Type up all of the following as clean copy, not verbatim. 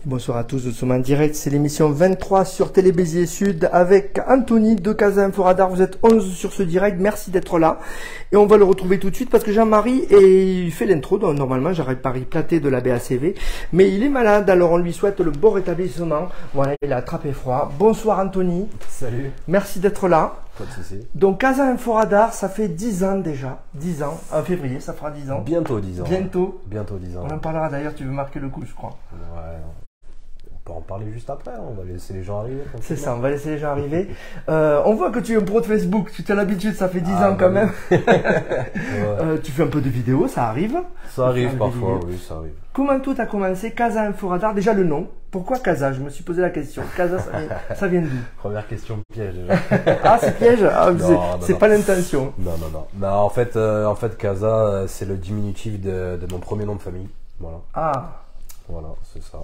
Bonsoir à tous, nous sommes en direct, c'est l'émission 23 sur Télé Béziers Sud avec Anthony de Casa Info Radar. Vous êtes 11 sur ce direct, merci d'être là. Et on va le retrouver tout de suite parce que Jean-Marie il fait l'intro, donc normalement j'aurais Paris platé de la BACV. Mais il est malade, alors on lui souhaite le bon rétablissement. Voilà, il a attrapé froid. Bonsoir Anthony. Salut. Merci d'être là. Pas de soucis. Donc Casa Info Radar, ça fait 10 ans déjà. 10 ans, en février, ça fera 10 ans. Bientôt 10 ans. Bientôt. Bientôt 10 ans. On en parlera d'ailleurs, tu veux marquer le coup, je crois. Ouais. peut en parler juste après, on va laisser les gens arriver. C'est ça, on va laisser les gens arriver. On voit que tu es un pro de Facebook, tu as l'habitude, ça fait 10 ans quand même. Tu fais un peu de vidéos, ça arrive. Ça arrive parfois, oui, ça arrive. Comment tout a commencé, Casa Info Radar? Déjà le nom, pourquoi Casa? Je me suis posé la question. Casa, ça vient d'où? Première question piège déjà. Ah, c'est piège? Ah, c'est pas l'intention. Non. En fait, Casa, c'est le diminutif de mon premier nom de famille. Voilà. Ah. Voilà, c'est ça.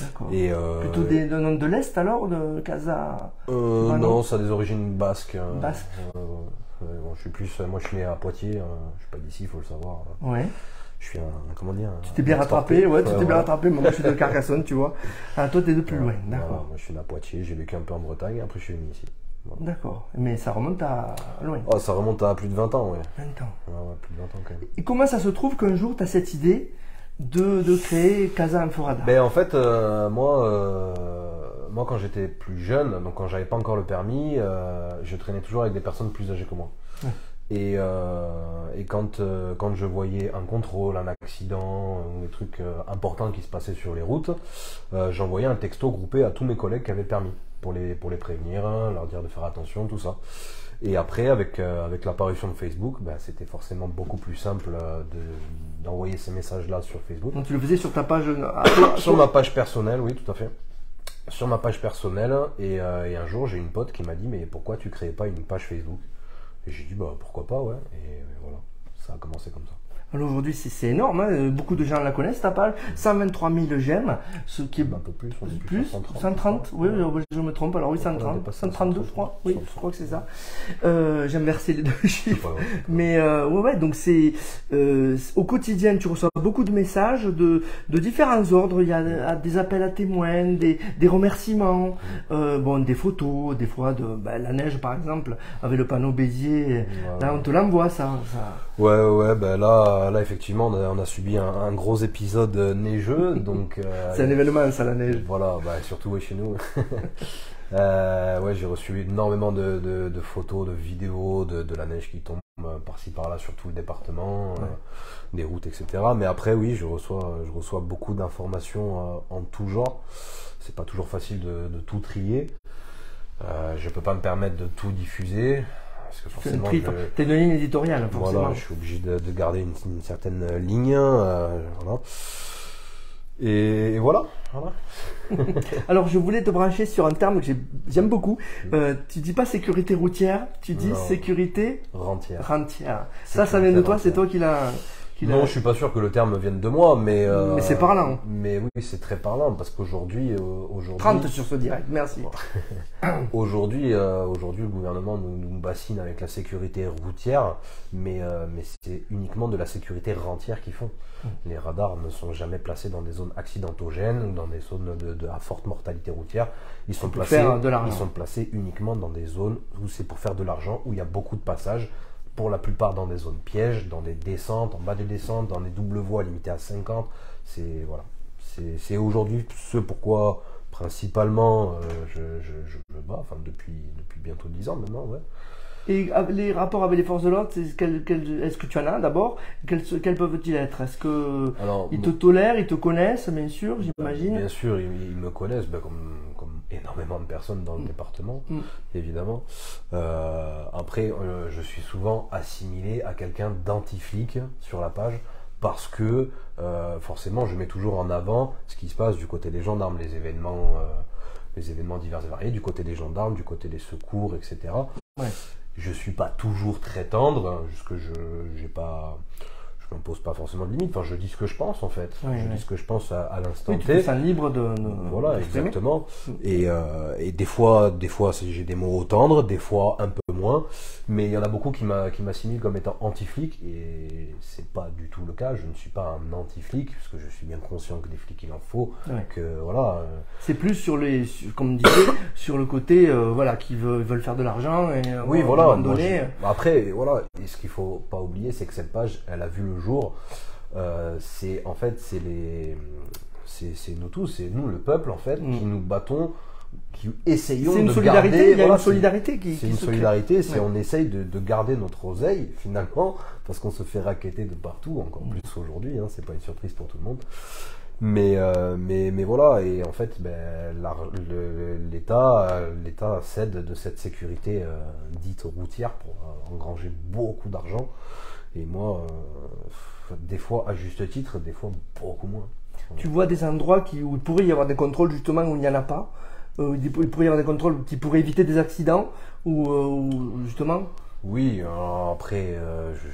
D'accord. Et plutôt des noms de l'Est alors, de Casa? Non, ça a des origines basques. Basques. Bon, moi je suis né à Poitiers, je suis pas d'ici, il faut le savoir. Ouais. Je suis comment dire, tu t'es bien rattrapé, ouais, tu t'es bien rattrapé. Moi, je suis de Carcassonne, tu vois. Ah, toi, t'es de plus loin, d'accord. Voilà, moi, je suis né à Poitiers, j'ai vécu un peu en Bretagne, après je suis venu ici. Voilà. D'accord, mais ça remonte à loin. Oh, ça remonte à plus de 20 ans, ouais. 20 ans. Ouais, plus de 20 ans quand même. Et comment ça se trouve qu'un jour, tu as cette idée de créer Casa Info Radar? Ben, en fait, moi, quand j'étais plus jeune, donc quand j'avais pas encore le permis, je traînais toujours avec des personnes plus âgées que moi. Ouais. Et quand je voyais un contrôle, un accident, ou des trucs importants qui se passaient sur les routes, j'envoyais un texto groupé à tous mes collègues qui avaient le permis pour les prévenir, leur dire de faire attention, tout ça. Et après, avec l'apparition de Facebook, ben, c'était forcément beaucoup plus simple d'envoyer ces messages-là sur Facebook. Donc tu le faisais sur ta page? Sur ma page personnelle, oui, tout à fait. Sur ma page personnelle, et un jour, j'ai une pote qui m'a dit « Mais pourquoi tu ne créais pas une page Facebook ?» Et j'ai dit bah pourquoi pas, ouais, et voilà, ça a commencé comme ça. Alors aujourd'hui c'est énorme, hein. Beaucoup de gens la connaissent ta page, 123 000 j'aime, ce qui est un peu plus, on est plus 130, oui, je me trompe, alors oui 130, 132 je crois, oui, je crois que c'est ça. J'aime verser les deux chiffres, mais ouais, donc c'est au quotidien tu reçois beaucoup de messages de différents ordres, il y a des appels à témoins, des remerciements, bon, des photos, des fois de la neige par exemple, avec le panneau Béziers, là on te l'envoie ça. Ouais, ben là effectivement on a subi un gros épisode neigeux, donc c'est un événement ça, la neige. Voilà, surtout chez nous. Ouais, j'ai reçu énormément de photos, de vidéos de la neige qui tombe par-ci par-là sur tout le département, des routes, etc. Mais après oui, je reçois beaucoup d'informations en tout genre. C'est pas toujours facile de tout trier. Je peux pas me permettre de tout diffuser. Parce que forcément, t'es une ligne éditoriale, forcément. Voilà, je suis obligé de garder une certaine ligne, voilà. Et voilà. Alors, je voulais te brancher sur un terme que j'aime beaucoup. Tu dis pas sécurité routière, tu dis sécurité rentière. Ça vient de toi, c'est toi qui l'as. Non, je suis pas sûr que le terme vienne de moi, mais c'est parlant. Mais oui, c'est très parlant parce qu'aujourd'hui, 30 sur ce direct, merci. Aujourd'hui, le gouvernement nous bassine avec la sécurité routière, mais c'est uniquement de la sécurité rentière qu'ils font. Les radars ne sont jamais placés dans des zones accidentogènes ou dans des zones à forte mortalité routière. Ils sont placés uniquement dans des zones où c'est pour faire de l'argent, où il y a beaucoup de passages. Pour la plupart dans des zones pièges, dans des descentes, en bas des descentes, dans des doubles voies limitées à 50. C'est aujourd'hui ce pourquoi principalement je me bats, enfin depuis bientôt 10 ans maintenant, ouais. Et les rapports avec les forces de l'ordre, est-ce que tu en as d'abord? Quels peuvent-ils être? Est-ce qu'ils te tolèrent, ils te connaissent, bien sûr, j'imagine? Bien sûr, ils me connaissent, comme énormément de personnes dans le département, évidemment. Après, je suis souvent assimilé à quelqu'un d'anti-flic sur la page, parce que forcément, je mets toujours en avant ce qui se passe du côté des gendarmes, les événements divers et variés, du côté des gendarmes, du côté des secours, etc. Ouais. Je suis pas toujours très tendre, puisque je m'impose pas forcément de limite. Enfin, je dis ce que je pense en fait. Je dis ce que je pense à l'instant T. Tu te sens libre de voilà, exactement. Et des fois j'ai des mots tendres, des fois un peu moins. Mais il y en a beaucoup qui m'assimilent comme étant anti-flic, et c'est pas du tout le cas. Je ne suis pas un anti-flic, parce que je suis bien conscient que des flics il en faut. Que voilà. C'est plus comme disait, sur le côté voilà, qui veulent faire de l'argent et oui, voilà. Après, voilà, et ce qu'il faut pas oublier, c'est que cette page, elle a vu le jour. C'est nous tous, c'est nous le peuple en fait, qui nous battons, qui essayons de garder. Il y a une solidarité c'est une solidarité, on essaye de garder notre oseille finalement, parce qu'on se fait racketter de partout, encore plus aujourd'hui, hein, c'est pas une surprise pour tout le monde. Mais voilà, et en fait, ben, l'État cède de cette sécurité dite routière pour engranger beaucoup d'argent. Et moi, des fois à juste titre, des fois beaucoup moins. Tu vois des endroits où il pourrait y avoir des contrôles justement où il n'y en a pas, il pourrait y avoir des contrôles qui pourraient éviter des accidents, ou justement. Oui, alors après,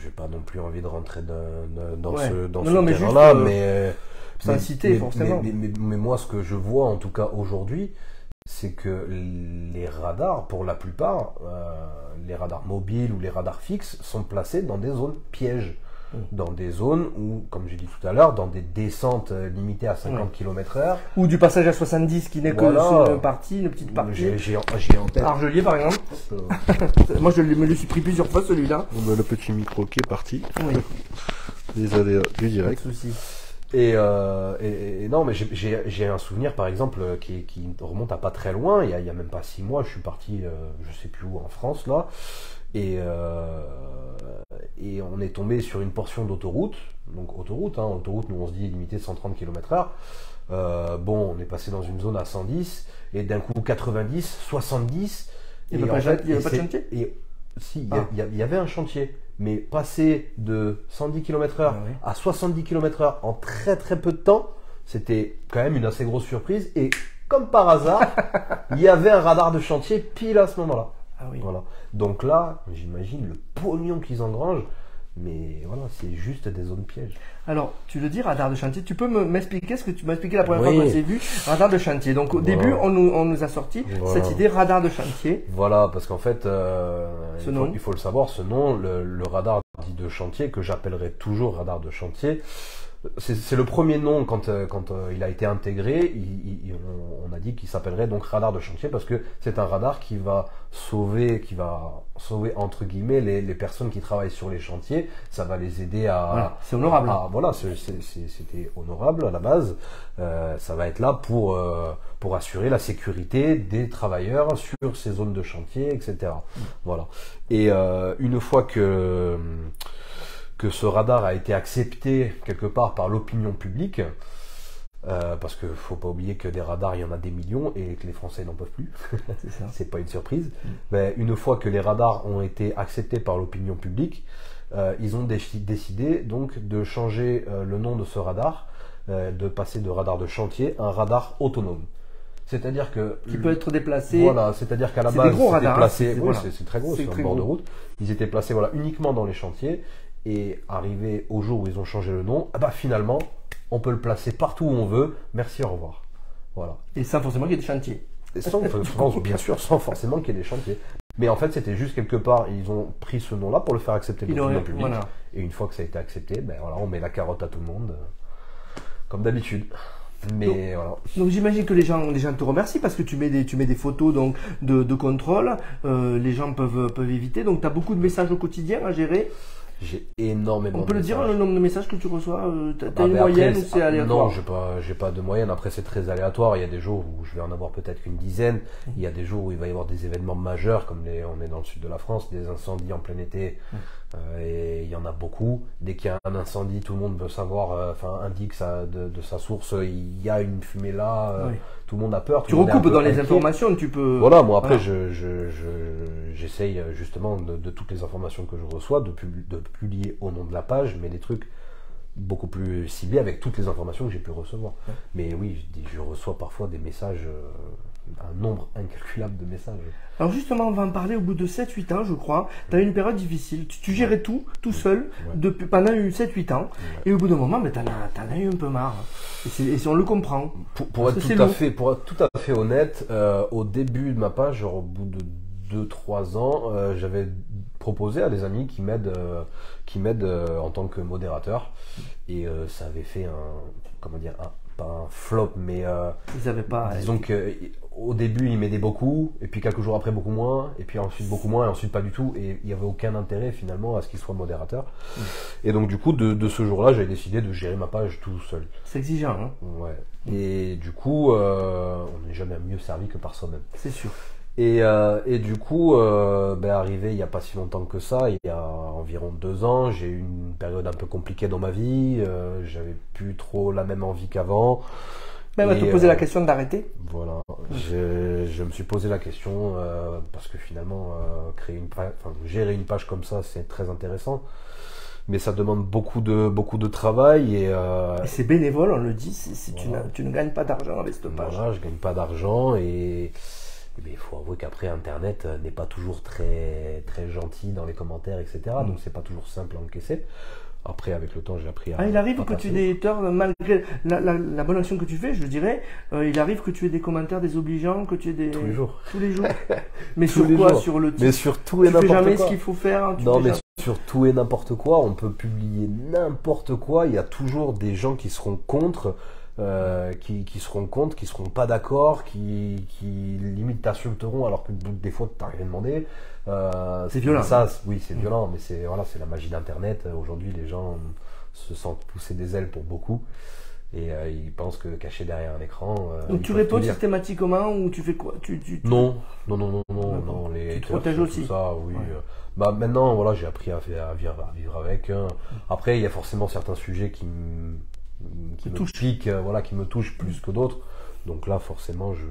j'ai pas non plus envie de rentrer dans Ouais. ce mais terrain-là, juste, mais sans citer forcément. mais moi, ce que je vois, en tout cas aujourd'hui, c'est que les radars, pour la plupart, les radars mobiles ou les radars fixes, sont placés dans des zones pièges. Dans des zones où, comme j'ai dit tout à l'heure, dans des descentes limitées à 50 km/h. Ou du passage à 70 qui n'est que sur une petite partie. J'ai en tête. Argelier par exemple. Moi me le suis pris plusieurs fois celui-là. On a le petit micro qui est parti. Oui. Les aléas du direct. Pas de souci. Et non, mais j'ai un souvenir par exemple qui remonte à pas très loin. Il y a même pas 6 mois, je suis parti, je sais plus où, en France là. Et on est tombé sur une portion d'autoroute. Donc autoroute, nous on se dit limité 130 km/h. Bon, on est passé dans une zone à 110 et d'un coup 90, 70. Il n'y avait pas de chantier. Si, il y avait un chantier, mais passer de 110 km/h à 70 km/h en très très peu de temps, c'était quand même une assez grosse surprise. Et comme par hasard, il y avait un radar de chantier pile à ce moment-là. Ah oui. Voilà. Donc là, j'imagine le pognon qu'ils engrangent, mais voilà, c'est juste des zones pièges. Alors, tu le dis, radar de chantier, tu peux m'expliquer ce que tu m'as expliqué la première fois qu'on s'est vu, radar de chantier. Donc au début, on nous a sorti cette idée radar de chantier. Voilà, parce qu'en fait, il faut le savoir, ce nom, le radar dit de chantier, que j'appellerai toujours radar de chantier, c'est le premier nom quand il a été intégré. On a dit qu'il s'appellerait donc radar de chantier parce que c'est un radar qui va sauver entre guillemets les personnes qui travaillent sur les chantiers. Ça va les aider à. Voilà, c'est honorable. Voilà, c'était honorable à la base. Ça va être là pour assurer la sécurité des travailleurs sur ces zones de chantier, etc. Voilà. Et une fois que ce radar a été accepté quelque part par l'opinion publique, parce qu'il ne faut pas oublier que des radars, il y en a des millions et que les Français n'en peuvent plus. C'est pas une surprise. Mais une fois que les radars ont été acceptés par l'opinion publique, ils ont décidé donc de changer le nom de ce radar, de passer de radar de chantier à un radar autonome. C'est-à-dire que qui peut être déplacé. Voilà, c'est-à-dire qu'à la base, c'était placé. C'est très gros, c'est un bord de route. Ils étaient placés uniquement dans les chantiers. Et arrivé au jour où ils ont changé le nom, finalement, on peut le placer partout où on veut. Merci, au revoir. Voilà. Et sans forcément qu'il y ait des chantiers. Bien sûr, sans forcément qu'il y ait des chantiers. Mais en fait, c'était juste quelque part, ils ont pris ce nom-là pour le faire accepter de l'opinion publique. Voilà. Et une fois que ça a été accepté, on met la carotte à tout le monde, comme d'habitude. Mais donc j'imagine que les gens te remercient parce que tu mets des photos donc de contrôle. Les gens peuvent éviter. Donc tu as beaucoup de messages au quotidien à gérer. J'ai énormément. On peut le dire, le nombre de messages que tu reçois. T'as une moyenne ou c'est aléatoire? Non, j'ai pas de moyenne. Après, c'est très aléatoire. Il y a des jours où je vais en avoir peut-être qu'une dizaine. Il y a des jours où il va y avoir des événements majeurs, comme on est dans le sud de la France, des incendies en plein été. Et il y en a beaucoup. Dès qu'il y a un incendie, tout le monde veut savoir, indique de sa source, il y a une fumée là. Tout le monde a peur. Tu recoupes dans les informations, tu peux. Voilà, moi après, j'essaye justement de toutes les informations que je reçois, de publier au nom de la page, mais des trucs beaucoup plus ciblés avec toutes les informations que j'ai pu recevoir. Mais oui, je reçois parfois des messages, un nombre incalculable de messages. Alors justement, on va en parler au bout de 7-8 ans, je crois. Tu as eu une période difficile. Tu gérais tout seul, pendant 7-8 ans. Et au bout d'un moment, t'en as eu un peu marre. Et si on le comprend. Pour être tout à fait honnête, au début de ma page, genre au bout de 2-3 ans, j'avais proposé à des amis qui m'aident en tant que modérateur. Et ça avait fait pas un flop, mais ils avaient pas. Disons que au début, ils m'aidaient beaucoup, et puis quelques jours après, beaucoup moins, et puis ensuite beaucoup moins, et ensuite pas du tout, et il n'y avait aucun intérêt finalement à ce qu'il soit modérateur. Et donc du coup, de ce jour-là, j'ai décidé de gérer ma page tout seul. C'est exigeant, hein? Ouais. Et du coup, on n'est jamais mieux servi que par soi-même. C'est sûr. Et du coup, arrivé il n'y a pas si longtemps que ça, il y a environ 2 ans, j'ai eu une période un peu compliquée dans ma vie, j'avais plus trop la même envie qu'avant. Même à te poser la question d'arrêter. Voilà, je me suis posé la question parce que finalement, gérer une page comme ça, c'est très intéressant. Mais ça demande beaucoup de travail Et c'est bénévole, on le dit, voilà. tu ne gagnes pas d'argent avec cette page. Voilà, je gagne pas d'argent et il faut avouer qu'après Internet n'est pas toujours très, très gentil dans les commentaires, etc. Donc c'est pas toujours simple à encaisser. Après, avec le temps, j'ai appris à... Il arrive que tu aies des haters, malgré la bonne action que tu fais, je dirais, il arrive que tu aies des commentaires désobligeants, que tu aies des... Tous les jours. Tous les jours. Mais Tous sur les quoi? jours. Sur le Mais sur tout et Tu fais n'importe jamais quoi. ce qu'il faut faire. Non, mais sur tout et n'importe quoi, on peut publier n'importe quoi. Il y a toujours des gens qui seront contre, qui seront contre, qui seront pas d'accord, qui limite t'insulteront alors que des fois t'as rien demandé. C'est violent. Ça, oui, c'est violent, mais c'est la magie d'Internet. Aujourd'hui, les gens se sentent pousser des ailes pour beaucoup. Et ils pensent que caché derrière un écran. Donc tu réponds systématiquement ou tu fais quoi? Non. Les tu te protèges aussi. tout ça, oui. Ouais. Maintenant, voilà, j'ai appris à vivre avec. Après, il y a forcément certains sujets qui me piquent, qui me touchent plus que d'autres. Donc là, forcément, je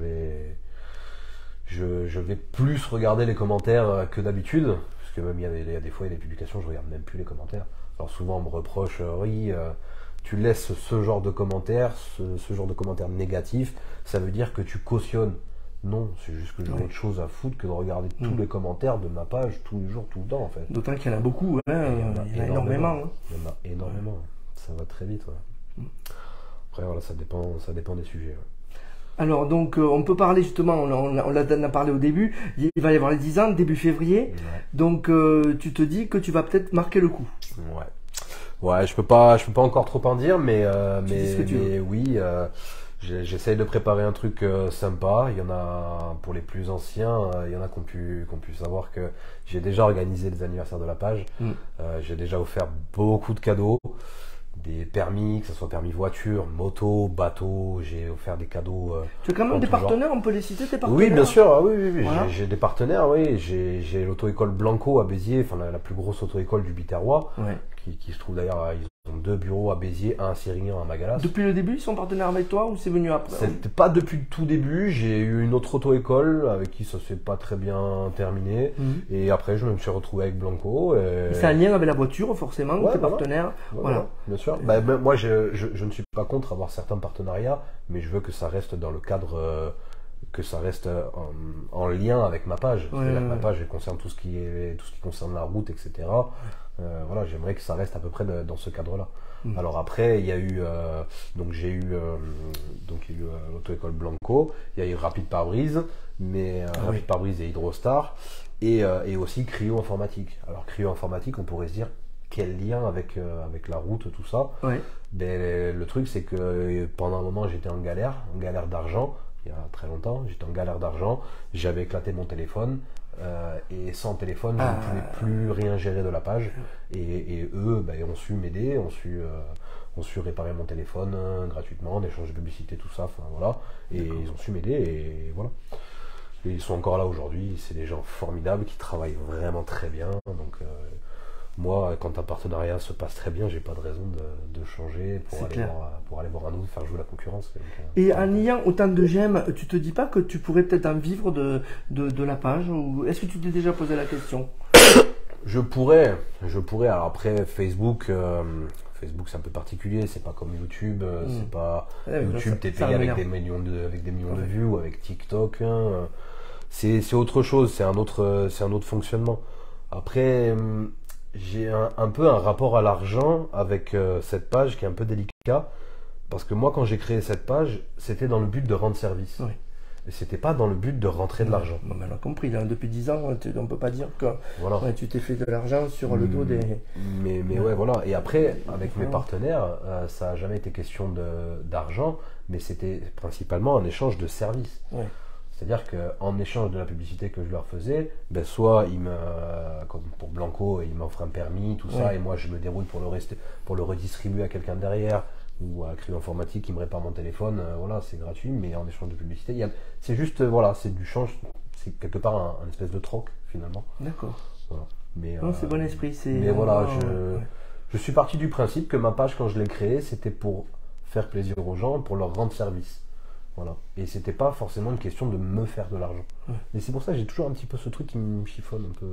vais plus regarder les commentaires que d'habitude. Parce que même il y a des fois, il y a des publications, je regarde même plus les commentaires. Alors souvent, on me reproche, tu laisses ce genre de commentaires, ce genre de commentaires négatifs, ça veut dire que tu cautionnes. Non, c'est juste que j'ai autre chose à foutre que de regarder tous les commentaires de ma page tous les jours, tout le temps en fait. D'autant qu'il y en a beaucoup, il y en a énormément. Il y en a énormément, ça va très vite. Ouais. Après voilà, ça dépend des sujets. Ouais. Alors donc on peut parler justement, on a parlé au début, il va y avoir les 10 ans, début février, donc tu te dis que tu vas peut-être marquer le coup. Ouais, je peux pas encore trop en dire, mais oui, j'essaye de préparer un truc sympa. Il y en a pour les plus anciens, il y en a qui ont pu savoir que j'ai déjà organisé les anniversaires de la page. J'ai déjà offert beaucoup de cadeaux, des permis, que ce soit permis voiture, moto, bateau. J'ai offert des cadeaux. Tu as quand même des partenaires, on peut les citer, tes partenaires? Oui, bien sûr. Oui. Voilà. J'ai des partenaires. Oui, j'ai l'auto-école Blanco à Béziers, la plus grosse auto-école du Biterrois. Ouais. Qui se trouve d'ailleurs, ils ont 2 bureaux à Béziers, un à Sérignan, un à Magalas. Depuis le début, ils sont partenaires avec toi ou c'est venu après? C'était pas depuis le tout début, j'ai eu une autre auto-école avec qui ça s'est pas très bien terminé. Et après, je me suis retrouvé avec Blanco. Et c'est un lien avec la voiture, forcément, tes partenaires. Voilà. Bien sûr. Moi, je ne suis pas contre avoir certains partenariats, mais je veux que ça reste dans le cadre. Que ça reste en lien avec ma page. C'est-à-dire que ma page elle concerne tout ce qui concerne la route, etc. J'aimerais que ça reste à peu près dans ce cadre-là. Alors après, il y a eu l'auto-école Blanco, il y a eu Rapide Pare-Brise, mais Rapide Pare-Brise et Hydrostar, et aussi Cryo Informatique. Alors Cryo Informatique, on pourrait se dire quel lien avec la route, tout ça. Le truc, c'est que pendant un moment, j'étais en galère d'argent. Il y a très longtemps, j'étais en galère d'argent, j'avais éclaté mon téléphone et sans téléphone, je ne pouvais plus rien gérer de la page. Et eux ont su m'aider, ont su réparer mon téléphone gratuitement, en échange de publicité, tout ça, et ils ont su m'aider et voilà. Et ils sont encore là aujourd'hui, c'est des gens formidables qui travaillent vraiment très bien. Donc moi, quand un partenariat se passe très bien, j'ai pas de raison de changer pour aller voir un autre, faire jouer la concurrence. Et en ayant autant de j'aime, tu te dis pas que tu pourrais peut-être en vivre de la page, ou est-ce que tu t'es déjà posé la question? Je pourrais. Alors après, Facebook, c'est un peu particulier, c'est pas comme YouTube, c'est pas YouTube, t'es payé avec des millions de vues, ou avec TikTok. C'est autre chose, c'est un autre fonctionnement. Après. J'ai un peu un rapport à l'argent avec cette page qui est un peu délicat, parce que moi quand j'ai créé cette page, c'était dans le but de rendre service. Et c'était pas dans le but de rentrer de l'argent. On a compris, là, depuis 10 ans, on peut pas dire que tu t'es fait de l'argent sur le dos des... Mais voilà. Et après, avec mes partenaires, ça n'a jamais été question d'argent, mais c'était principalement un échange de services. C'est-à-dire qu'en échange de la publicité que je leur faisais, soit comme pour Blanco, ils m'offrent un permis, tout ça, et moi je me débrouille pour le redistribuer à quelqu'un derrière, ou à Crédit Informatique qui me répare mon téléphone, voilà, c'est gratuit, mais en échange de publicité, c'est juste, voilà, c'est du change, c'est quelque part un espèce de troc finalement. D'accord. Voilà. Mais c'est bon esprit. Mais voilà, je suis parti du principe que ma page, quand je l'ai créée, c'était pour faire plaisir aux gens, pour leur rendre service. Voilà. Et c'était pas forcément une question de me faire de l'argent. Et c'est pour ça que j'ai toujours un petit peu ce truc qui me chiffonne un peu.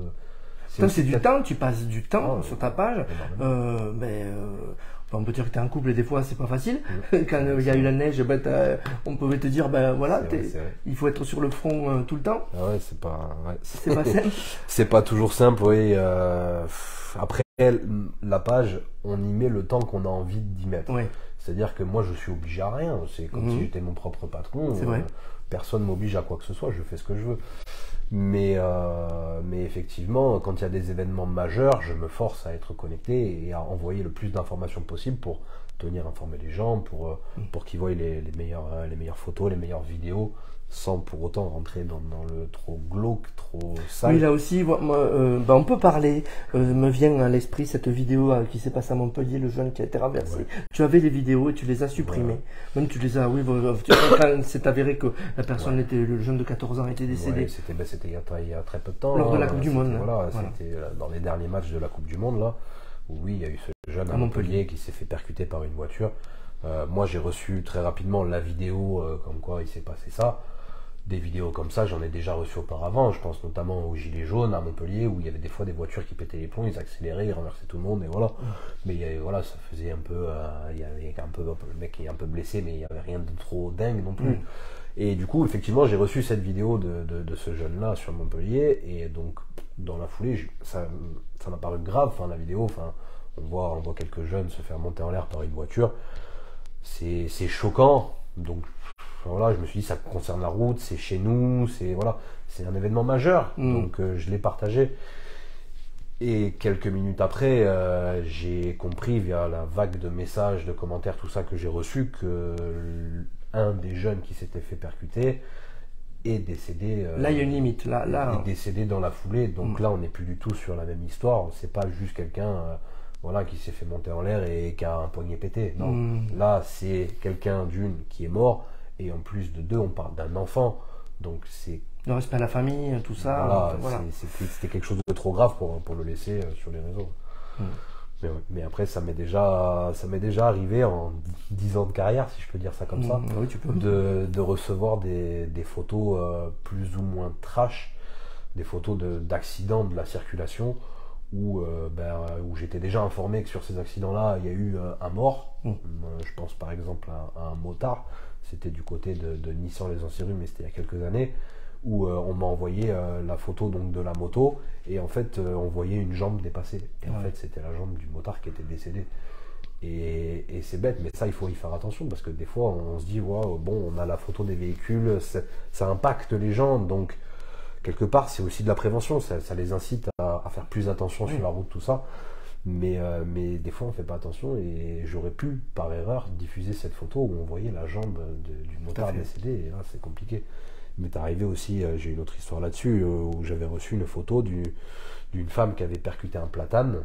C'est du temps, tu passes du temps sur ta page. On peut dire que tu es en couple et des fois c'est pas facile. Quand il y a eu la neige, on pouvait te dire voilà, il faut être sur le front tout le temps. Ah ouais, c'est pas simple. C'est pas toujours simple, oui. Après la page, on y met le temps qu'on a envie d'y mettre. Ouais. C'est-à-dire que moi je suis obligé à rien. C'est comme si j'étais mon propre patron. Personne m'oblige à quoi que ce soit, je fais ce que je veux. Mais effectivement, quand il y a des événements majeurs, je me force à être connecté et à envoyer le plus d'informations possible pour tenir informés les gens, pour qu'ils voient les meilleures photos, les meilleures vidéos, sans pour autant rentrer dans le trop glauque, trop sale. Oui, là aussi, on peut parler. Me vient à l'esprit cette vidéo qui s'est passée à Montpellier, le jeune qui a été renversé. Ouais. Tu avais les vidéos et tu les as supprimées. Ouais. Même tu les as, quand c'est avéré que la personne le jeune de 14 ans était décédé. Ouais, c'était il y a très peu de temps. Lors de la Coupe du Monde. C'était dans les derniers matchs de la Coupe du Monde, là, où oui, il y a eu ce jeune à Montpellier qui s'est fait percuter par une voiture. Moi, j'ai reçu très rapidement la vidéo comme quoi il s'est passé ça. Des vidéos comme ça, j'en ai déjà reçu auparavant. Je pense notamment aux Gilets jaunes à Montpellier, où il y avait des fois des voitures qui pétaient les plombs, ils accéléraient, ils renversaient tout le monde, et voilà. Mais voilà, ça faisait un peu, il y avait un peu, le mec qui est un peu blessé, mais il n'y avait rien de trop dingue non plus. Et du coup, effectivement, j'ai reçu cette vidéo de ce jeune-là sur Montpellier, et donc dans la foulée, ça m'a paru grave. Enfin, la vidéo, on voit quelques jeunes se faire monter en l'air par une voiture. C'est choquant, donc. Voilà, je me suis dit ça concerne la route, c'est chez nous, c'est un événement majeur, donc je l'ai partagé. Et quelques minutes après, j'ai compris via la vague de messages, de commentaires, tout ça que j'ai reçu, que un des jeunes qui s'était fait percuter est décédé. Là, il y a une limite. Là, est décédé dans la foulée, donc là, on n'est plus du tout sur la même histoire. C'est pas juste quelqu'un. Qui s'est fait monter en l'air et qui a un poignet pété. Non, là, c'est quelqu'un qui est mort. Et en plus de deux, on parle d'un enfant. Donc c'est... Le respect à la famille, tout ça. Voilà. C'était quelque chose de trop grave pour le laisser sur les réseaux. Mais après, ça m'est déjà arrivé en 10 ans de carrière, si je peux dire ça comme ça, oui, tu peux. de recevoir des photos plus ou moins trash, des photos d'accidents de la circulation, où j'étais déjà informé que sur ces accidents-là, il y a eu un mort. Je pense par exemple à un motard. C'était du côté de Nissan-les-Anciens-Rues, mais c'était il y a quelques années, où on m'a envoyé la photo donc, de la moto, et en fait, on voyait une jambe dépassée. Et en fait, c'était la jambe du motard qui était décédé. Et c'est bête, mais ça, il faut y faire attention, parce que des fois, on se dit, on a la photo des véhicules, ça impacte les gens, donc quelque part, c'est aussi de la prévention, ça les incite à faire plus attention sur la route, tout ça. Mais des fois on fait pas attention, et j'aurais pu par erreur diffuser cette photo où on voyait la jambe du motard décédé, et là c'est compliqué. Mais t'es arrivé aussi, j'ai une autre histoire là-dessus, où j'avais reçu une photo d'une femme qui avait percuté un platane.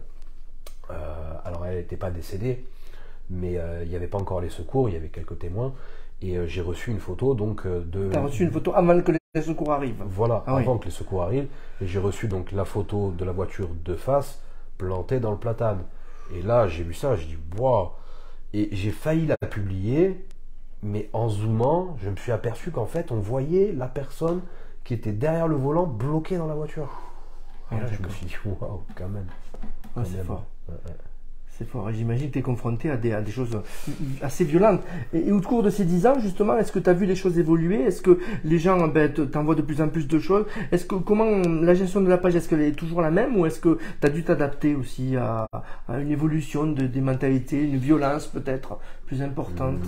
Alors elle n'était pas décédée, mais il n'y avait pas encore les secours, il y avait quelques témoins, et j'ai reçu une photo donc de... T'as reçu une photo avant que les secours arrivent? Voilà, avant que les secours arrivent, et j'ai reçu donc la photo de la voiture de face, planté dans le platane. Et là, j'ai vu ça, j'ai dit waouh! Et j'ai failli la publier, mais en zoomant, je me suis aperçu qu'en fait, on voyait la personne qui était derrière le volant bloquée dans la voiture. Et là, je me suis dit waouh, quand même. C'est fort. C'est fort. J'imagine que tu es confronté à des choses assez violentes. Et au cours de ces 10 ans, justement, est-ce que tu as vu les choses évoluer? Est-ce que les gens t'envoient de plus en plus de choses? Comment la gestion de la page, est-ce qu'elle est toujours la même, ou est-ce que tu as dû t'adapter aussi à une évolution des mentalités, une violence peut-être plus importante?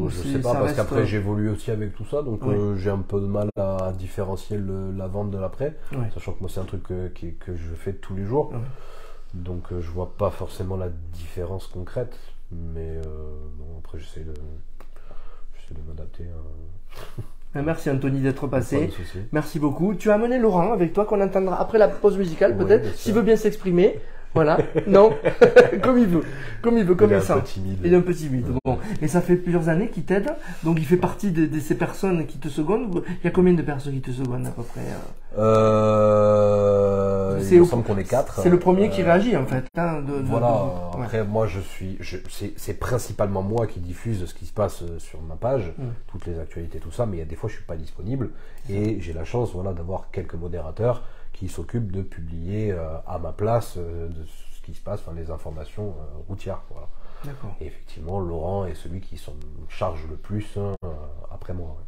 Je sais pas, parce qu'après j'évolue aussi avec tout ça, donc j'ai un peu de mal à différencier la vente de l'après, sachant que moi c'est un truc que je fais tous les jours. Donc je vois pas forcément la différence concrète, mais après j'essaie de m'adapter. Merci Anthony d'être passé. Merci beaucoup. Tu as amené Laurent avec toi, qu'on entendra après la pause musicale peut-être, s'il veut bien s'exprimer. Voilà, non, comme il veut, comme il Il est sent. un peu timide. Il est un peu timide. Bon, et ça fait plusieurs années qu'il t'aide, donc il fait partie de ces personnes qui te secondent. Il y a combien de personnes qui te secondent à peu près? Il me semble qu'on est 4. C'est le premier qui réagit en fait. Hein, voilà. ouais. Après, moi, c'est principalement moi qui diffuse ce qui se passe sur ma page, toutes les actualités, tout ça. Mais il y a des fois, je suis pas disponible et j'ai la chance, voilà, d'avoir quelques modérateurs qui s'occupent de publier à ma place de ce qui se passe, enfin, les informations routières. Voilà. D'accord. Et effectivement, Laurent est celui qui s'en charge le plus après moi. Ouais.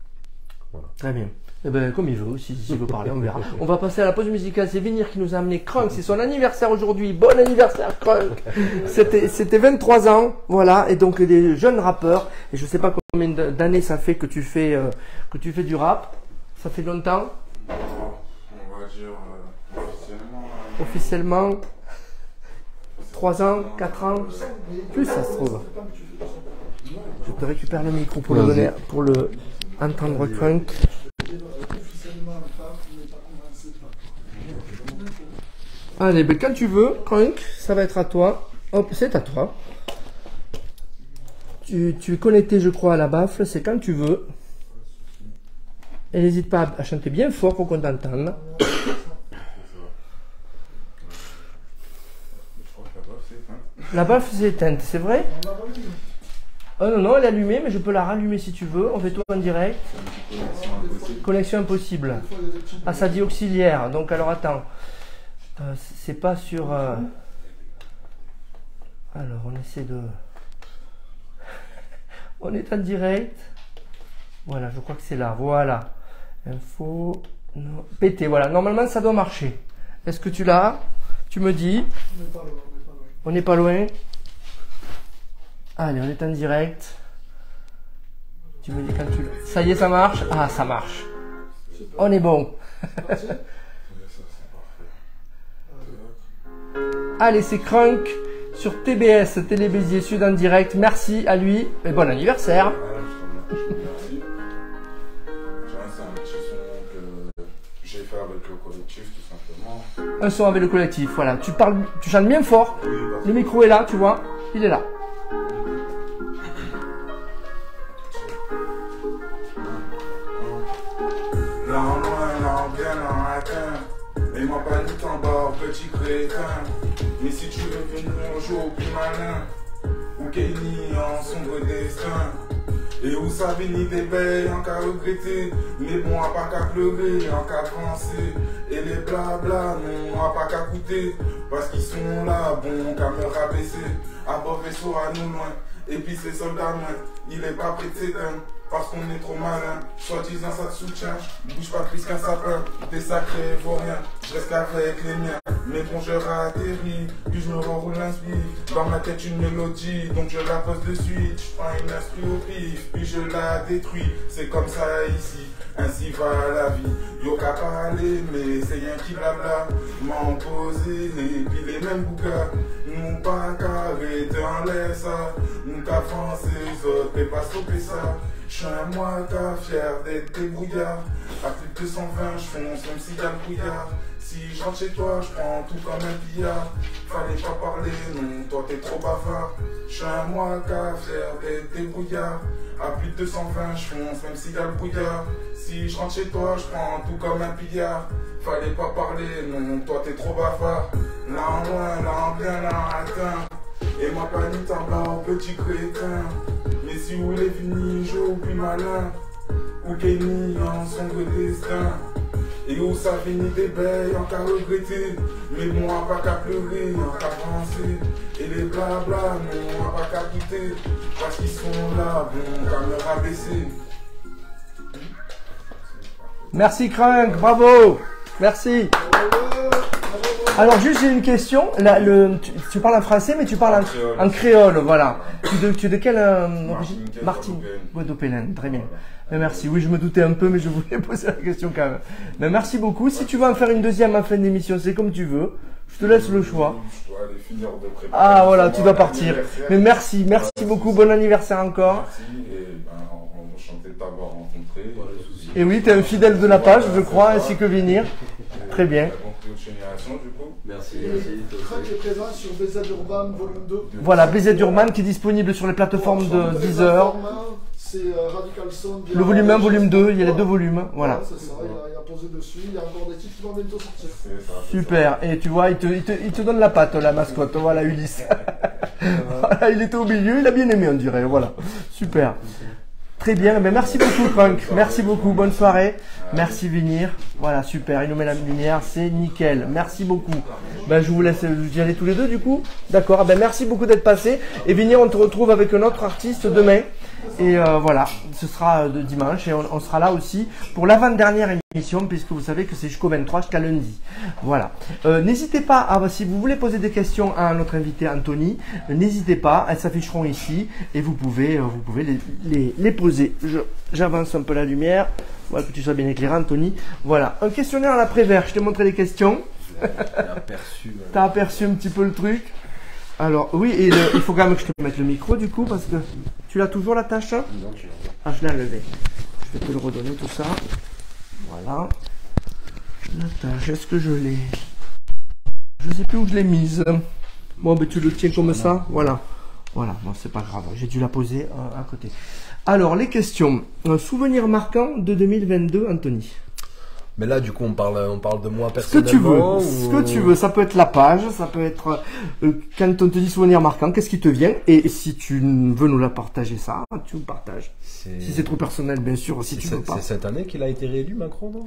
Voilà. Très bien. Eh ben, comme il veut, s'il veut parler, on verra. On va passer à la pause musicale. C'est Vinir qui nous a amené Crunk. C'est son anniversaire aujourd'hui. Bon anniversaire, Crunk. C'était 23 ans. Voilà. Et donc, des jeunes rappeurs. Et je sais pas combien d'années ça fait que tu fais du rap. Ça fait longtemps? On va dire Officiellement 3 ans, 4 ans. Plus ça se trouve. Je te récupère le micro pour le donner, pour le entendre Crunk. Allez, ben quand tu veux, Crunk, ça va être à toi. Hop, c'est à toi. Tu es connecté, je crois, à la baffle, c'est quand tu veux. Et n'hésite pas à chanter bien fort pour qu'on t'entende. La baffle c'est éteinte, c'est vrai? Oh non, non, elle est allumée, mais je peux la rallumer si tu veux. On fait tout en direct. Connexion impossible. Ah, ça dit auxiliaire. Donc, alors attends. C'est pas sur. Alors, on essaie de. On est en direct. Voilà, je crois que c'est là. Voilà. Info. Non. PT, voilà. Normalement, ça doit marcher. Est-ce que tu l'as? Tu me dis. On n'est pas loin. Allez, on est en direct. Tu me dis quand tu... Ça y est, ça marche? Ah, ça marche. On est bon. Allez, c'est Crunk sur TBS, Télé Béziers Sud en direct. Merci à lui et bon anniversaire. Merci. C'est un petit son que j'ai fait avec le collectif, tout simplement. Un son avec le collectif, voilà. Tu parles, tu chantes bien fort. Oui, Le micro est là, tu vois. Il est là. L'an loin, l'an bien, l'an atteint. Et ma panique en bas, petit crétin. Mais si tu veux venir un jour plus malin, ou Kenny en sombre destin. Et où ça vient des belles, en qu'à regretter. Mais bon, à pas qu'à pleurer, en qu'à avancer. Et les blabla, non, à pas qu'à coûter. Parce qu'ils sont là, bon, qu'à me rabaisser. À bord vaisseau, à nous loin. Et puis ces soldats, moins, il est pas prêt de s'éteindre. Parce qu'on est trop malin, soi-disant ça te soutient. Bouge pas plus qu'un sapin, t'es sacré, vaut rien. Je reste avec les miens, mes broncheurs atterris. Puis je me renroule l'inspire, dans ma tête une mélodie. Donc je la pose de suite, je prends une instru au pif. Puis je la détruis, c'est comme ça ici. Ainsi va la vie, yo qu'à parler, mais c'est rien qui blabla. M'en poser, et puis les mêmes bougas. Nous pas carré, t'en laisse ça. Nous qu'à avancer, les autres, mais pas stopper ça. Je suis un moi qu'à fier d'être débrouillard. À plus de 220, je fonce même s'il y a le brouillard. Si je rentre chez toi, je prends tout comme un billard. Fallait pas parler, non, toi t'es trop bavard. Je suis un moi qu'à fier d'être débrouillard. À plus de 220, je fonce même s'il y a le brouillard. Si je rentre chez toi, je prends tout comme un billard. Fallait pas parler, non, toi t'es trop bavard. Là en loin, là en bien, là en atteint. Et ma panique en bas au petit crétin. Mais si vous voulez finir jour plus malin, ou Kenny en sombre destin. Et où ça finit des belles, en qu'à regretter. Mais moi pas qu'à pleurer, en qu'à penser. Et les blabla, non, pas qu'à quitter. Parce qu'ils sont là, bon, qu'à me rabaisser. Merci Crunk, bravo. Merci. Alors juste j'ai une question. Là, tu parles en français mais tu parles en créole, voilà. Tu es de quelle origine? Martine Guadeloupéenne, très bien. Mais merci, oui je me doutais un peu mais je voulais poser la question quand même. Mais merci beaucoup. Si tu veux en faire une deuxième en fin d'émission, c'est comme tu veux. Je te laisse le choix. Je dois aller finir de préparer. Ah voilà, tu dois partir. Mais merci beaucoup, bon anniversaire encore. Merci et enchanté de t'avoir rencontré. Et oui, tu es un fidèle de la page, je crois, ainsi que Vinir. Très bien. La continuation du coup. Merci. Crunk est présent sur BZ Urban Volume 2. Voilà, BZ Urban qui est disponible sur les plateformes de Deezer. C'est Radical Sound. Le volume 1, volume 2, il y a les deux volumes. Voilà. C'est ça, il a posé dessus. Il y a encore des titres qui vont bientôt sortir. Super. Et tu vois, il te donne la patte, la mascotte. Voilà, Ulysse. Voilà, il était au milieu, il a bien aimé, on dirait. Voilà. Super. Très bien. Mais merci beaucoup, Crunk. Merci beaucoup. Bonne soirée. Merci, Vinir. Voilà, super. Il nous met la lumière. C'est nickel. Merci beaucoup. Ben, je vous laisse y aller tous les deux, du coup. D'accord. Ben, merci beaucoup d'être passé. Et Vinir, on te retrouve avec un autre artiste demain. Et voilà, ce sera de dimanche et on sera là aussi pour l'avant-dernière émission puisque vous savez que c'est jusqu'au 23, jusqu'à lundi. Voilà. N'hésitez pas, si vous voulez poser des questions à notre invité Anthony, n'hésitez pas, elles s'afficheront ici et vous pouvez les poser. J'avance un peu la lumière, voilà, que tu sois bien éclairé Anthony. Voilà, un questionnaire à l'après-vert, je t'ai montré les questions. T'as aperçu un petit peu le truc. Alors, oui, et il faut quand même que je te mette le micro du coup, parce que tu l'as toujours la tâche. Non, tu l'as. Ah, je l'ai enlevé. Je vais te le redonner tout ça. Voilà. La tâche, est-ce que je l'ai? Je sais plus où je l'ai mise. Bon, ben tu le tiens comme ça. Voilà. Voilà, bon, c'est pas grave. J'ai dû la poser à côté. Alors, les questions. Un souvenir marquant de 2022, Anthony. Mais là, du coup, on parle de moi personnellement. Ce que tu veux. Ça peut être la page, ça peut être quand on te dit souvenir marquant, qu'est-ce qui te vient? Et si tu veux nous la partager, ça, tu nous partages. Si c'est trop personnel, bien sûr, si tu veux pas. C'est cette année qu'il a été réélu, Macron, non?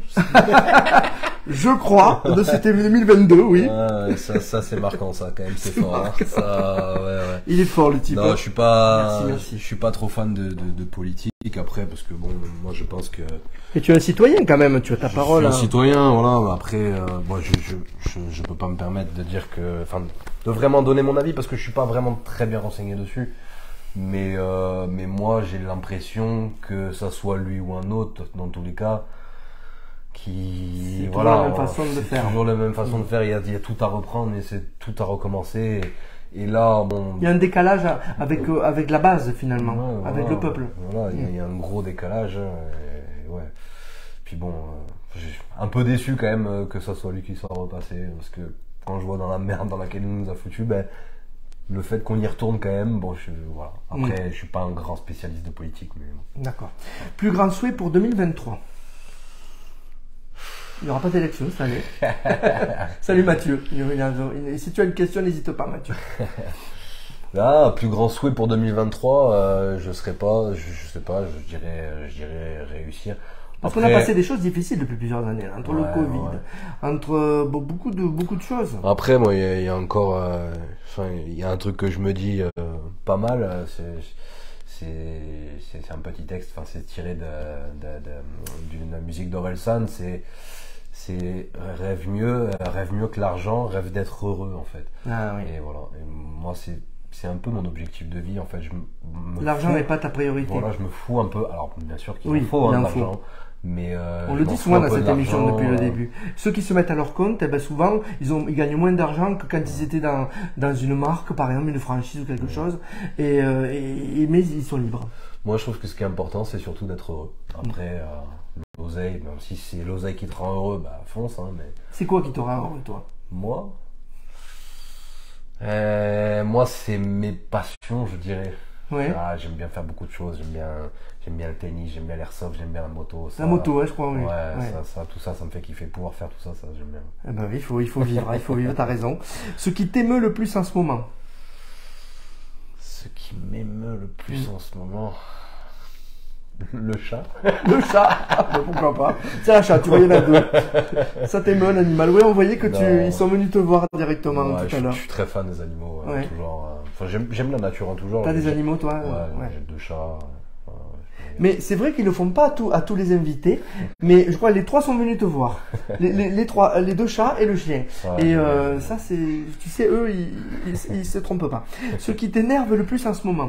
Je crois. C'était 2022, oui. Ça c'est marquant, ça, quand même, c'est fort. Hein. Ça, ouais. Il est fort, le type. Non, je suis pas, merci. Je suis pas trop fan de politique après, parce que bon, moi je pense que. Et tu es un citoyen quand même, tu as ta parole. Je suis un citoyen, voilà. Après, moi, je peux pas me permettre de dire que, enfin, de vraiment donner mon avis parce que je suis pas vraiment très bien renseigné dessus. Mais moi, j'ai l'impression que ça soit lui ou un autre, dans tous les cas, qui, c'est voilà, toujours la même façon de faire. Toujours la même façon de faire. Il y a tout à reprendre et c'est tout à recommencer. Et là, bon. Il y a un décalage avec la base finalement, avec le peuple. Voilà, il y a un gros décalage. Ouais. Puis bon, j'ai un peu déçu quand même que ça soit lui qui soit repassé, parce que quand je vois dans la merde dans laquelle il nous a foutu, ben, le fait qu'on y retourne quand même, bon, voilà. Après, je suis pas un grand spécialiste de politique, mais bon. D'accord. Plus grand souhait pour 2023? Il n'y aura pas d'élection cette année. Salut Mathieu. Si tu as une question, n'hésite pas, Mathieu. Là, plus grand souhait pour 2023, je sais pas, je dirais réussir. Parce qu'on a passé des choses difficiles depuis plusieurs années, là, entre le Covid, entre beaucoup de choses. Après, moi, il y a encore, il y a un truc que je me dis pas mal, c'est un petit texte, enfin, c'est tiré d'une musique d'Orelsan, c'est rêve mieux que l'argent, rêve d'être heureux, en fait. Ah oui. Et voilà. Et moi, c'est un peu mon objectif de vie, en fait. L'argent n'est pas ta priorité. Voilà, je me fous un peu. Alors, bien sûr qu'il faut de l'argent. Mais on le dit souvent dans cette émission depuis le début. Ceux qui se mettent à leur compte, souvent, ils gagnent moins d'argent que quand ils étaient dans une marque, par exemple, une franchise ou quelque chose. Mais ils sont libres. Moi, je trouve que ce qui est important, c'est surtout d'être heureux. Après, l'oseille, même si c'est l'oseille qui te rend heureux, bah fonce. Hein, mais... C'est quoi qui te rend heureux, toi? Moi, c'est mes passions, je dirais. Ouais. J'aime bien faire beaucoup de choses. J'aime bien le tennis, j'aime bien l'airsoft, j'aime bien la moto. La moto, je crois, oui. Ouais. Tout ça me fait kiffer. Pouvoir faire tout ça, j'aime bien. Eh ben oui, il faut vivre, t'as raison. Ce qui t'émeut le plus en ce moment? Ce qui m'émeut le plus en ce moment... Le chat. Le chat, pourquoi pas. C'est un chat, tu vois, il y en a deux. Ça t'émeut l'animal. Oui, on voyait que ils sont venus te voir directement tout à l'heure. Je suis très fan des animaux, toujours. J'aime la nature en tout genre. T'as des animaux, toi? Ouais, j'ai 2 chats. Mais c'est vrai qu'ils le font pas à tous les invités, mais je crois que les 3 sont venus te voir. Les 2 chats et le chien. Et ça, c'est, tu sais, eux, ils se trompent pas. Ce qui t'énerve le plus en ce moment?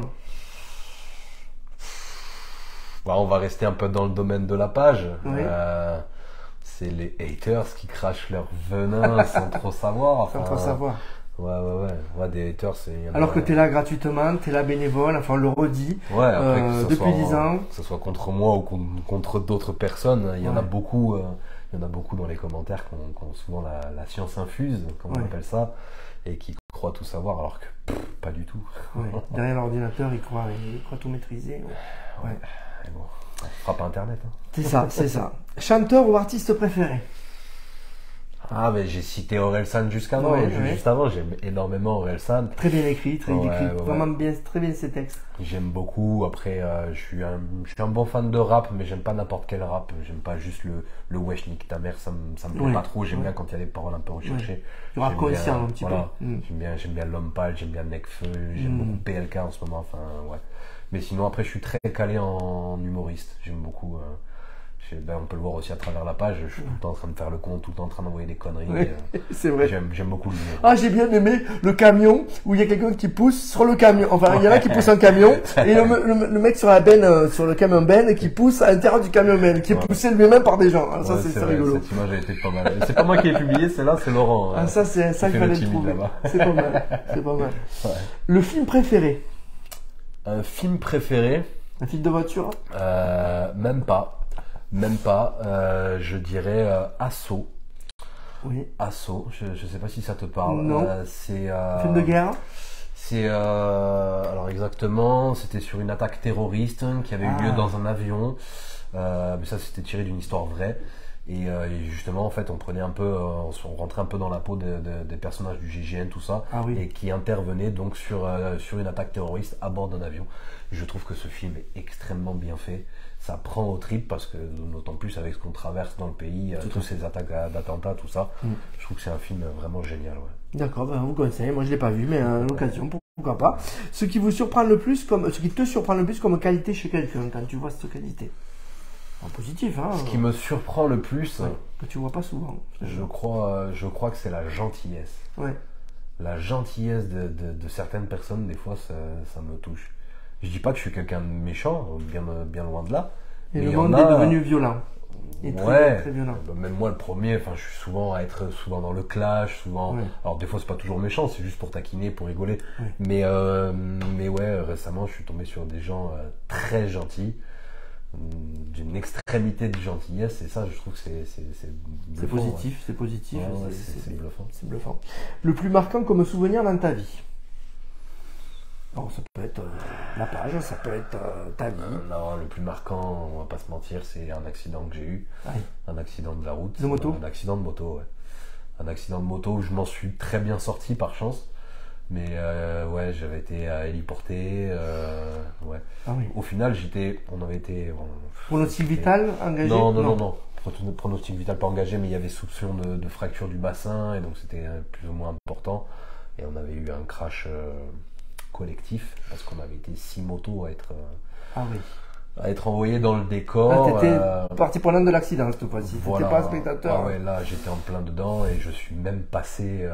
On va rester un peu dans le domaine de la page. C'est les haters qui crachent leur venin sans trop savoir. Sans trop savoir. Ouais, des haters, alors que t'es là gratuitement, t'es là bénévole, enfin on le redit. Après, depuis 10 ans. Que ce soit contre moi ou contre d'autres personnes, il y en a beaucoup il y en a beaucoup dans les commentaires qui ont souvent la science infuse, comme on appelle ça, et qui croient tout savoir, alors que pas du tout. Ouais. Derrière l'ordinateur, ils croient tout maîtriser. Ouais. Et bon, on frappe Internet. Hein. C'est ça, c'est ça. Chanteur ou artiste préféré? Ah, mais j'ai cité Orelsan juste avant. J'aime énormément Orelsan. Très bien écrit, vraiment bien, très bien ses textes. J'aime beaucoup. Après, je suis un bon fan de rap, mais j'aime pas n'importe quel rap. J'aime pas juste le wesh nique ta mère, ça me plaît pas trop. J'aime bien quand il y a des paroles un peu recherchées. Du rap conscient un petit peu. J'aime bien L'Homme Pâle, j'aime bien Nekfeu, j'aime beaucoup PLK en ce moment. Enfin, ouais. Mais sinon, après, je suis très calé en humoriste. J'aime beaucoup. On peut le voir aussi à travers la page, je suis tout le temps en train de faire le con, tout le temps en train d'envoyer des conneries. C'est vrai. J'aime beaucoup l'humour. Ah, j'ai bien aimé le camion où il y a quelqu'un qui pousse sur le camion. Enfin, il y en a qui pousse un camion et le mec sur la benne, sur le camion benne, qui pousse à l'intérieur du camion benne, qui est poussé lui-même par des gens. Ah, ça, c'est rigolo. Cette image a été pas mal. C'est pas moi qui ai publié, c'est Laurent. Ah, ça, c'est ça qu'il fallait le trouver. C'est pas mal. C'est pas mal. Ouais. Le film préféré? Un film préféré? Un film de voiture? Même pas. Je dirais Assaut. Oui. Assaut, je sais pas si ça te parle. Non. C'est film de guerre. C'est alors exactement, c'était sur une attaque terroriste qui avait eu lieu dans un avion. Mais ça, c'était tiré d'une histoire vraie. Et justement, en fait, on rentrait un peu dans la peau des personnages du GIGN, tout ça, et qui intervenaient donc sur une attaque terroriste à bord d'un avion. Je trouve que ce film est extrêmement bien fait. Ça prend au trip parce que, d'autant plus avec ce qu'on traverse dans le pays, toutes ces attaques d'attentats, tout ça, je trouve que c'est un film vraiment génial. Ouais. D'accord, on vous conseille. Moi, je l'ai pas vu, mais à l'occasion, pourquoi pas. Ce qui te surprend le plus comme qualité chez quelqu'un quand tu vois cette qualité. En positif, hein. Ce qui me surprend le plus, que tu vois pas souvent. Je crois que c'est la gentillesse. Ouais. La gentillesse de certaines personnes, des fois, ça me touche. Je dis pas que je suis quelqu'un de méchant, bien loin de là. Et le monde est devenu violent. Et très violent. Même moi, le premier, je suis souvent à être dans le clash, souvent. Ouais. Alors des fois, c'est pas toujours méchant, c'est juste pour taquiner, pour rigoler. Ouais. Mais ouais, récemment, je suis tombé sur des gens très gentils, d'une extrémité de gentillesse, et ça, je trouve que c'est positif, ouais. C'est positif. Ouais, c'est bluffant. C'est bluffant. Le plus marquant comme souvenir dans ta vie? Alors, ça peut être la page, ça peut être ta vie. Non, le plus marquant, on va pas se mentir, c'est un accident que j'ai eu. Un accident de la route. De moto? Un accident de moto, ouais. Un accident de moto où je m'en suis très bien sorti par chance. Mais ouais, j'avais été héliporté. Ouais. Au final, on avait été. Pronostic vital engagé? Non. Pronostic vital pas engagé, mais il y avait soupçon de fracture du bassin, et donc c'était plus ou moins important. Et on avait eu un crash collectif, parce qu'on avait été 6 motos à être envoyés dans le décor. T'étais partie prenante de l'accident cette fois-ci, t'étais pas spectateur. Ouais, là j'étais en plein dedans, et je suis même passé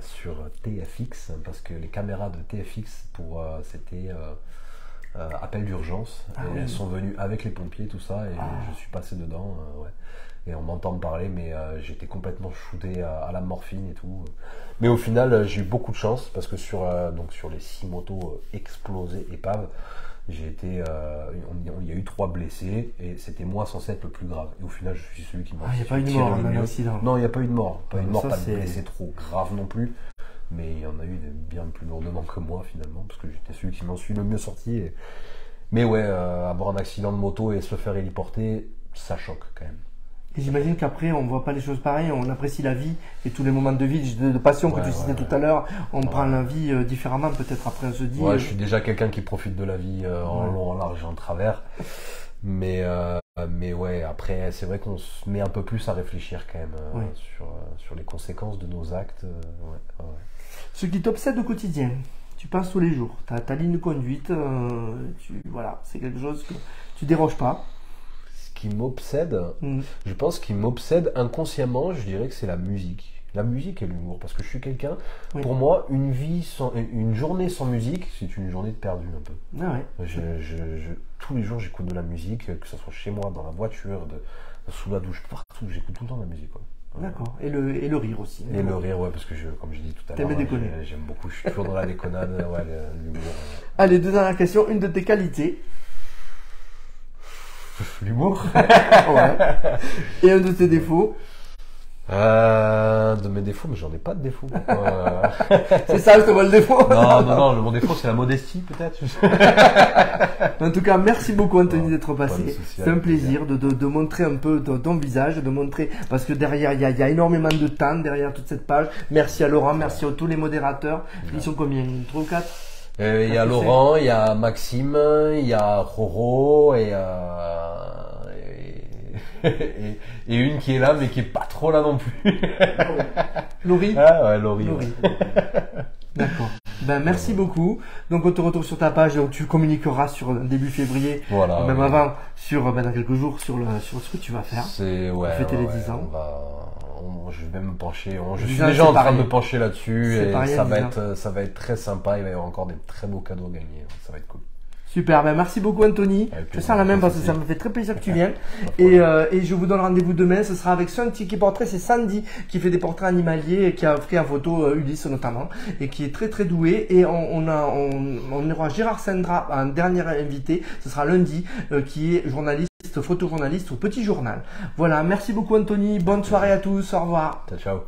sur TFX, parce que les caméras de TFX c'était appel d'urgence, et elles sont venues avec les pompiers, tout ça, et je suis passé dedans. Ouais. Et on m'entend me parler, mais j'étais complètement shooté à la morphine et tout. Mais au final, j'ai eu beaucoup de chance, parce que sur les 6 motos explosées épaves, il y a eu 3 blessés, et c'était moi censé être le plus grave. Et au final, je suis celui qui m'a tiré le mieux. Il n'y a pas eu de mort dans l'accident? Non, il n'y a pas eu de mort. Pas de blessés trop graves non plus. Mais il y en a eu bien plus lourdement que moi, finalement, parce que j'étais celui qui m'en suis le mieux sorti. Mais ouais, avoir un accident de moto et se faire héliporter, ça choque quand même. Et j'imagine qu'après, on ne voit pas les choses pareilles, on apprécie la vie et tous les moments de vie, de passion que tu citais tout à l'heure, on prend la vie différemment, peut-être après on se dit... Ouais, je suis déjà quelqu'un qui profite de la vie en long, en large et en travers. Mais ouais, après, c'est vrai qu'on se met un peu plus à réfléchir quand même sur les conséquences de nos actes. Ce qui t'obsède au quotidien, tu penses tous les jours, tu as ta ligne de conduite, c'est quelque chose que tu déroges pas. Qui m'obsède, je pense qu'il m'obsède inconsciemment, je dirais que c'est la musique. La musique et l'humour, parce que je suis quelqu'un, pour moi, une journée sans musique, c'est une journée de perdu un peu. Tous les jours, j'écoute de la musique, que ce soit chez moi, dans la voiture, sous la douche, partout, j'écoute tout le temps de la musique. D'accord. Et le rire aussi. Et le rire, parce que comme je dis tout à l'heure, j'aime beaucoup, je suis toujours dans la déconnade, l'humour. Allez, 2 dernières questions. Une de tes qualités? L'humour. Ouais. Et un de tes défauts? De mes défauts, mais j'en ai pas de défauts. C'est ça, je te vois le défaut. Non, mon défaut c'est la modestie peut-être. En tout cas, merci beaucoup Anthony d'être pas de passé. souci, C'est un avec plaisir de montrer un peu ton visage, de montrer, parce que derrière, il y a énormément de temps derrière toute cette page. Merci à Laurent, merci à tous les modérateurs. Ils sont combien? 3 ou 4? Il y a Laurent, il y a Maxime, il y a Roro et une qui est là mais qui est pas trop là non plus. Laurie? Ah ouais, Laurie. D'accord. Ben, merci beaucoup. Donc, on te retrouve sur ta page, donc tu communiqueras sur début février, Voilà. même avant, dans quelques jours, sur ce que tu vas faire. C'est, ouais. Fêter les 10 ans. Je vais me pencher, je 10 suis ans, déjà c'est en train pareil. de me pencher là-dessus C'est et pareil, ça 10 ans. va être très sympa, il va y avoir encore des très beaux cadeaux à gagner, ça va être cool. Super, ben merci beaucoup Anthony. Avec Je plaisir, sers la même pas de parce que ça me fait très plaisir que tu viennes. problème. Et je vous donne rendez-vous demain. Ce sera avec son petit portrait. C'est Sandy qui fait des portraits animaliers et qui a pris en photo Ulysse notamment et qui est très très doué. Et on aura Gérard Sendra, un dernier invité. Ce sera lundi, qui est journaliste, photojournaliste au Petit Journal. Voilà, merci beaucoup Anthony. Bonne soirée à tous. Au revoir. Ciao.